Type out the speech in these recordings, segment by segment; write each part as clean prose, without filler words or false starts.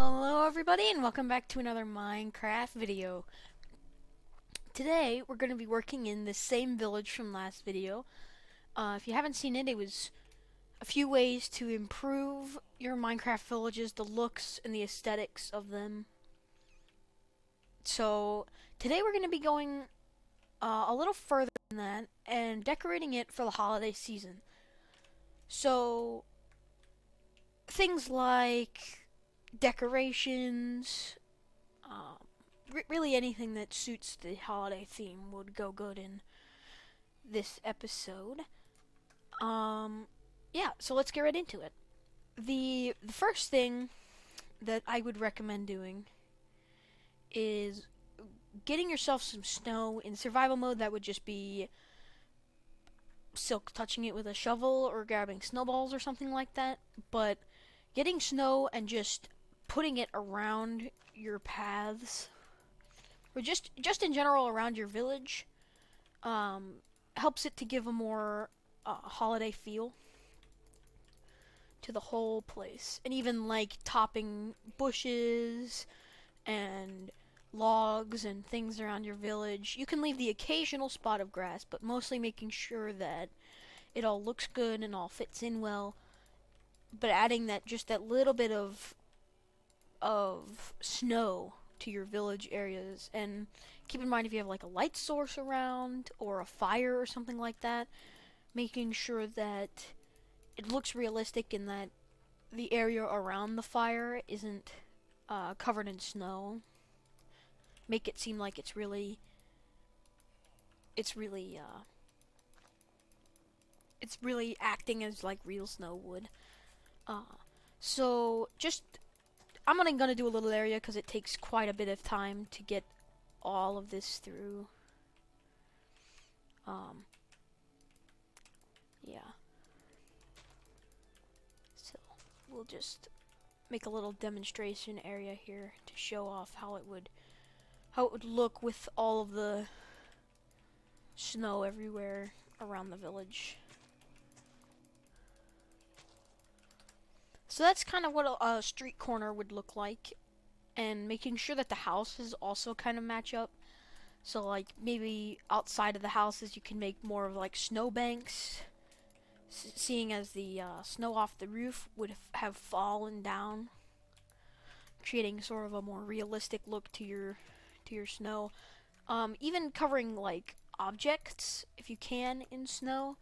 Hello everybody and welcome back to another Minecraft video. Today we're going to be working in the same village from last video. If you haven't seen it, it was a few ways to improve your Minecraft villages, the looks and the aesthetics of them. So today we're going to be going a little further than that and decorating it for the holiday season. So things like decorations, really anything that suits the holiday theme would go good in this episode. Yeah, so let's get right into it. The first thing that I would recommend doing is getting yourself some snow. In survival mode, that would just be silk touching it with a shovel or grabbing snowballs or something like that. But getting snow and just putting it around your paths, or just in general around your village, helps it to give a more holiday feel to the whole place. And even like topping bushes and logs and things around your village. You can leave the occasional spot of grass, but mostly making sure that it all looks good and all fits in well. But adding that just that little bit of snow to your village areas. And keep in mind, if you have like a light source around or a fire or something like that, making sure that it looks realistic and that the area around the fire isn't covered in snow. Make it seem like it's really acting as like real snow would. Uh, so just I'm only gonna do a little area because it takes quite a bit of time to get all of this through. Um, yeah. So we'll just make a little demonstration area here to show off how it would look with all of the snow everywhere around the village. So that's kind of what a street corner would look like, and making sure that the houses also kind of match up. So like maybe outside of the houses you can make more of like snow banks, seeing as the snow off the roof would have fallen down, creating sort of a more realistic look to your snow. Even covering like objects if you can in snow,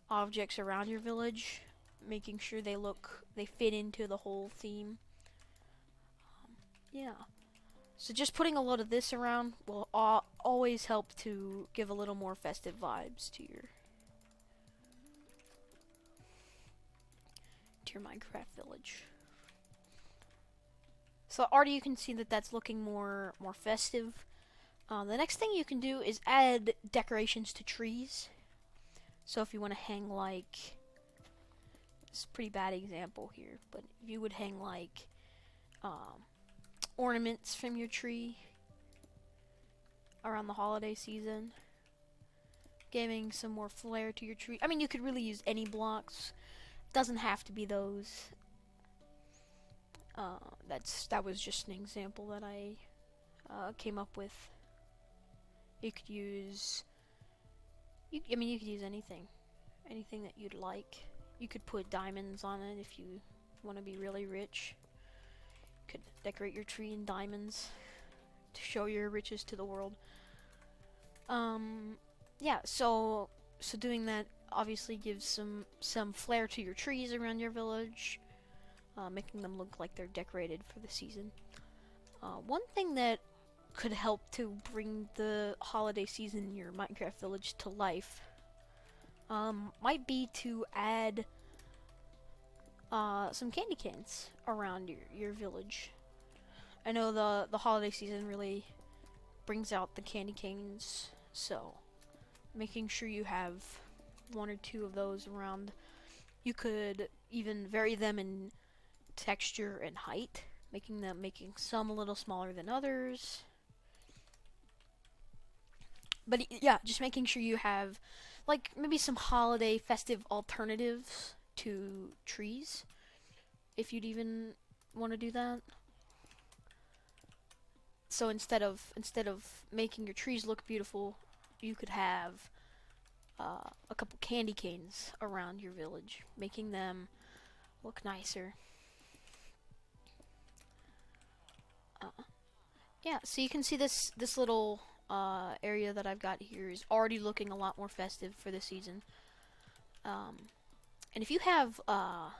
objects around your village, making sure they fit into the whole theme. Yeah. So just putting a lot of this around will always help to give a little more festive vibes to your Minecraft village. So already you can see that that's looking more festive. The next thing you can do is add decorations to trees. So if you want to hang like, it's a pretty bad example here, but if you would hang like ornaments from your tree around the holiday season, giving some more flair to your tree. I mean, you could really use any blocks. Doesn't have to be those. That was just an example that I came up with. You could use. You could use anything that you'd like. You could put diamonds on it if you want to be really rich. You could decorate your tree in diamonds to show your riches to the world. Yeah. So doing that obviously gives some flair to your trees around your village, making them look like they're decorated for the season. One thing that could help to bring the holiday season in your Minecraft village to life might be to add some candy canes around your village. I know the holiday season really brings out the candy canes, so making sure you have one or two of those around. You could even vary them in texture and height, making some a little smaller than others. But yeah, just making sure you have like maybe some holiday festive alternatives to trees, if you'd even want to do that. So instead of making your trees look beautiful, you could have a couple candy canes around your village, making them look nicer. Uh, yeah, so you can see this little area that I've got here is already looking a lot more festive for the season. And if you have a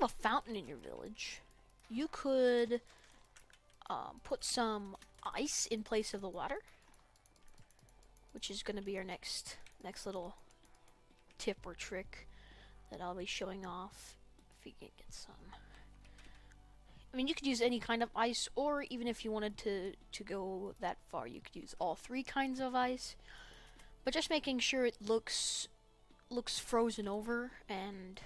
fountain in your village, you could put some ice in place of the water, which is going to be our next little tip or trick that I'll be showing off. If we can get some. I mean, you could use any kind of ice, or even if you wanted to go that far, you could use all three kinds of ice. But just making sure it looks frozen over and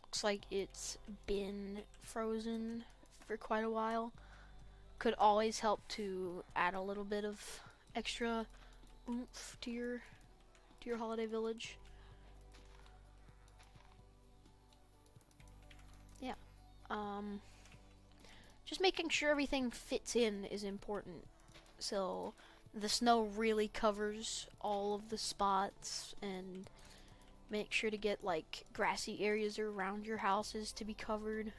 looks like it's been frozen for quite a while could always help to add a little bit of extra oomph to your holiday village. Yeah. Um, just making sure everything fits in is important. So the snow really covers all of the spots, and make sure to get like grassy areas around your houses to be covered.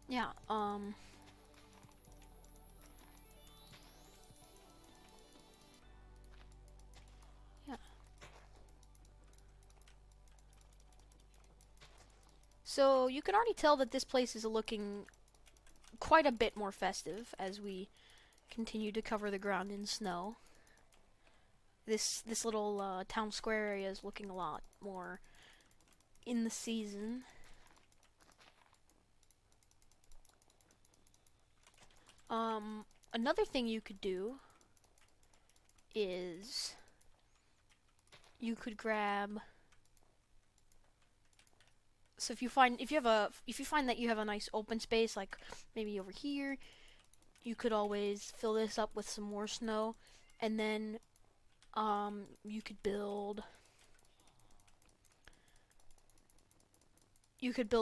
Yeah, yeah. So you can already tell that this place is looking quite a bit more festive as we continue to cover the ground in snow. This little town square area is looking a lot more in the season. Another thing you could do is you could grab. So if you find that you have a nice open space, like maybe over here, you could always fill this up with some more snow, and then you could build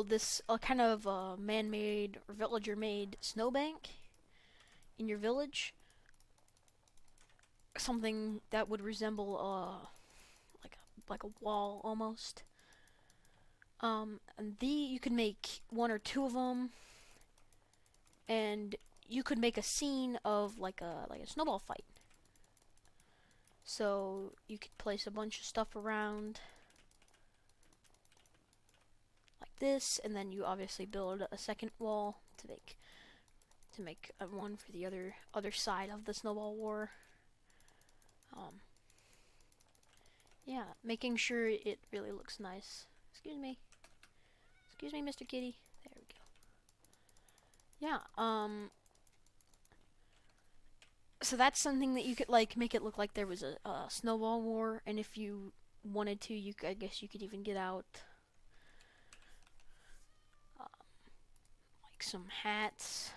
this kind of man-made or villager-made snowbank in your village, something that would resemble like a wall almost. And you could make one or two of them, and you could make a scene of like a snowball fight. So you could place a bunch of stuff around like this, and then you obviously build a second wall to make a one for the other side of the snowball war. Um, yeah, making sure it really looks nice. Excuse me, Mr. Kitty. There we go. Yeah. So that's something that you could like make it look like there was a snowball war, and if you wanted to, I guess you could even get out uh, like some hats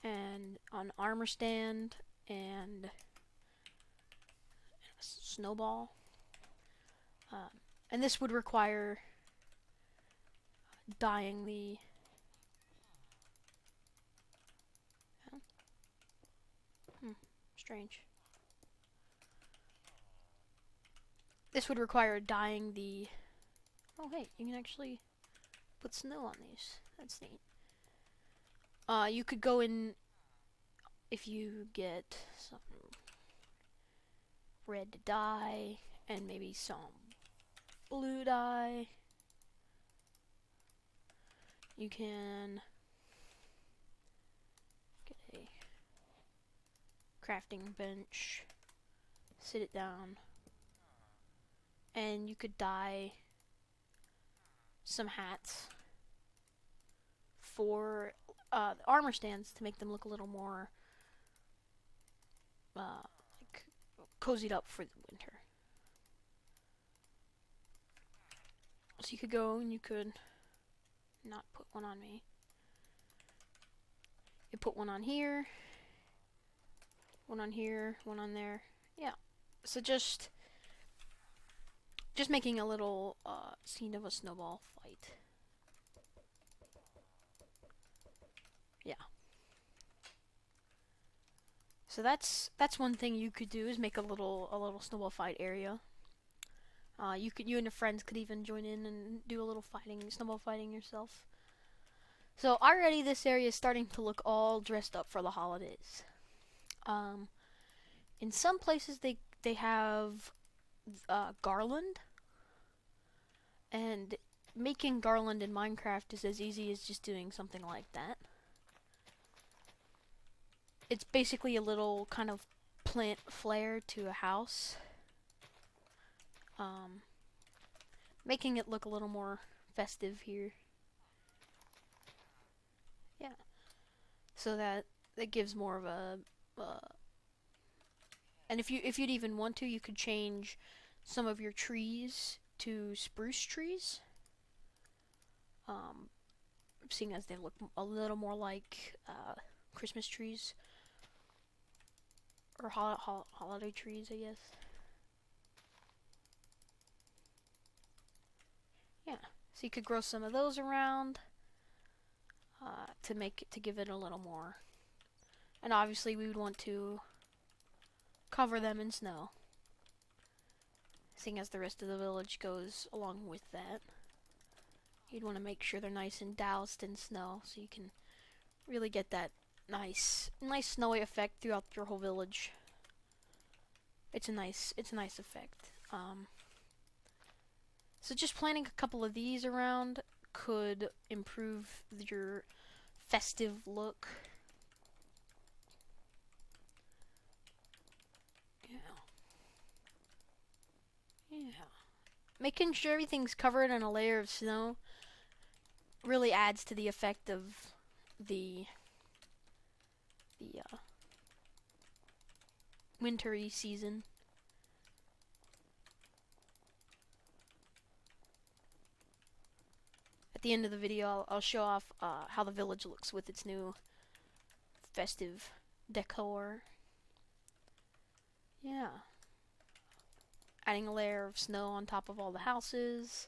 and an armor stand and a snowball. And this would require dyeing the. Oh, strange. This would require dyeing the. Oh, hey, you can actually put snow on these. That's neat. You could go in if you get some red dye and maybe some blue dye. You can get a crafting bench, sit it down, and you could dye some hats for armor stands to make them look a little more like cozied up for the winter. So you could go and you could not put one on me. You put one on here, one on here, one on there. Yeah. So just making a little scene of a snowball fight. Yeah. So that's one thing you could do is make a little snowball fight area. You and your friends could even join in and do a little fighting, snowball fighting yourself. So already this area is starting to look all dressed up for the holidays. Um, in some places they have garland, and making garland in Minecraft is as easy as just doing something like that. It's basically a little kind of plant flare to a house, um, making it look a little more festive here. Yeah, so that gives more of a. And if you'd even want to, you could change some of your trees to spruce trees, um, seeing as they look a little more like Christmas trees or holiday trees, I guess. Yeah, so you could grow some of those around to give it a little more. And obviously, we would want to cover them in snow, seeing as the rest of the village goes along with that. You'd want to make sure they're nice and doused in snow, so you can really get that nice snowy effect throughout your whole village. It's a nice effect. So just planting a couple of these around could improve your festive look. Yeah. Yeah. Making sure everything's covered in a layer of snow really adds to the effect of the the wintry season. At the end of the video, I'll show off how the village looks with its new festive decor. Yeah. Adding a layer of snow on top of all the houses.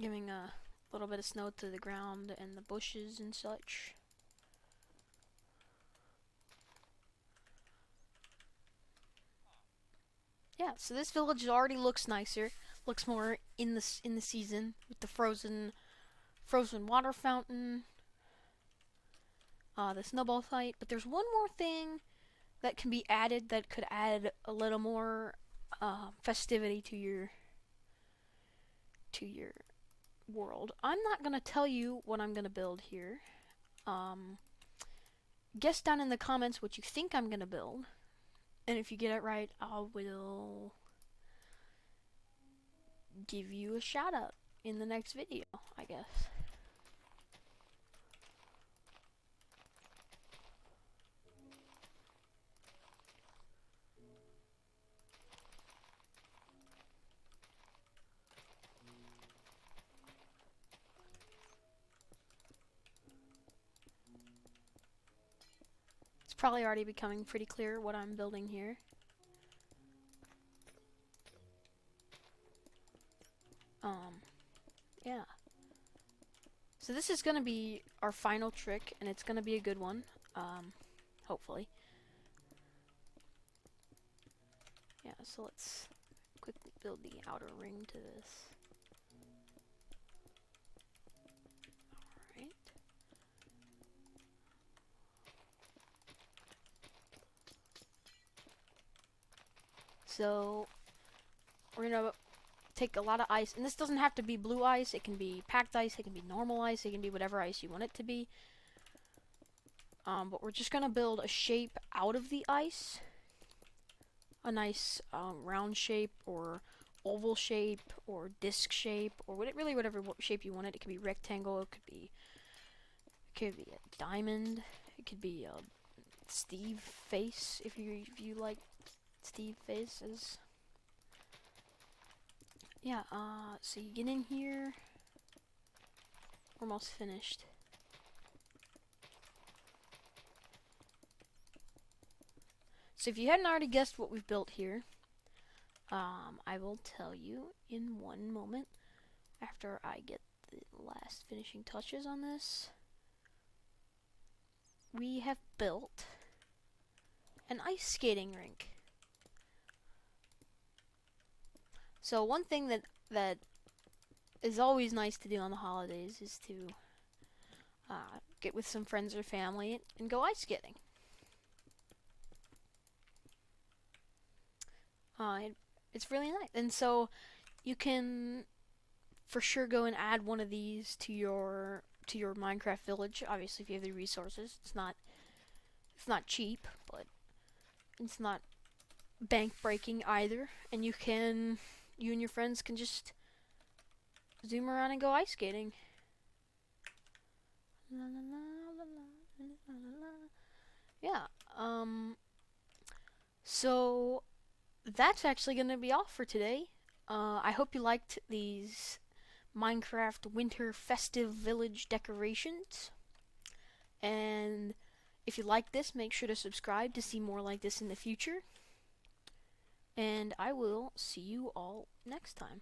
Giving a little bit of snow to the ground and the bushes and such. Yeah, so this village already looks nicer. Looks more in the season with the frozen water fountain, the snowball fight. But there's one more thing that can be added that could add a little more festivity to your world. I'm not gonna tell you what I'm gonna build here. Um, Guess down in the comments what you think I'm gonna build, and if you get it right, I will give you a shout out in the next video, I guess. It's probably already becoming pretty clear what I'm building here. Yeah. So this is gonna be our final trick, and it's gonna be a good one, hopefully. Yeah, so let's quickly build the outer ring to this. Alright. So, we're gonna take a lot of ice, and this doesn't have to be blue ice, it can be packed ice, it can be normal ice, it can be whatever ice you want it to be. But we're just gonna build a shape out of the ice. A nice round shape, or oval shape, or disc shape, or whatever shape you want it. It could be rectangle, it could be a diamond, it could be a Steve face, if you like Steve faces. Yeah, so you get in here. We're almost finished. So if you hadn't already guessed what we've built here, I will tell you in one moment after I get the last finishing touches on this. We have built an ice skating rink. So one thing that is always nice to do on the holidays is to get with some friends or family and go ice skating. It's really nice, and so you can for sure go and add one of these to your Minecraft village. Obviously, if you have the resources, it's not cheap, but it's not bank breaking either. And you and your friends can just zoom around and go ice skating. Yeah. So that's actually going to be all for today. I hope you liked these Minecraft winter festive village decorations. And if you like this, make sure to subscribe to see more like this in the future. And I will see you all next time.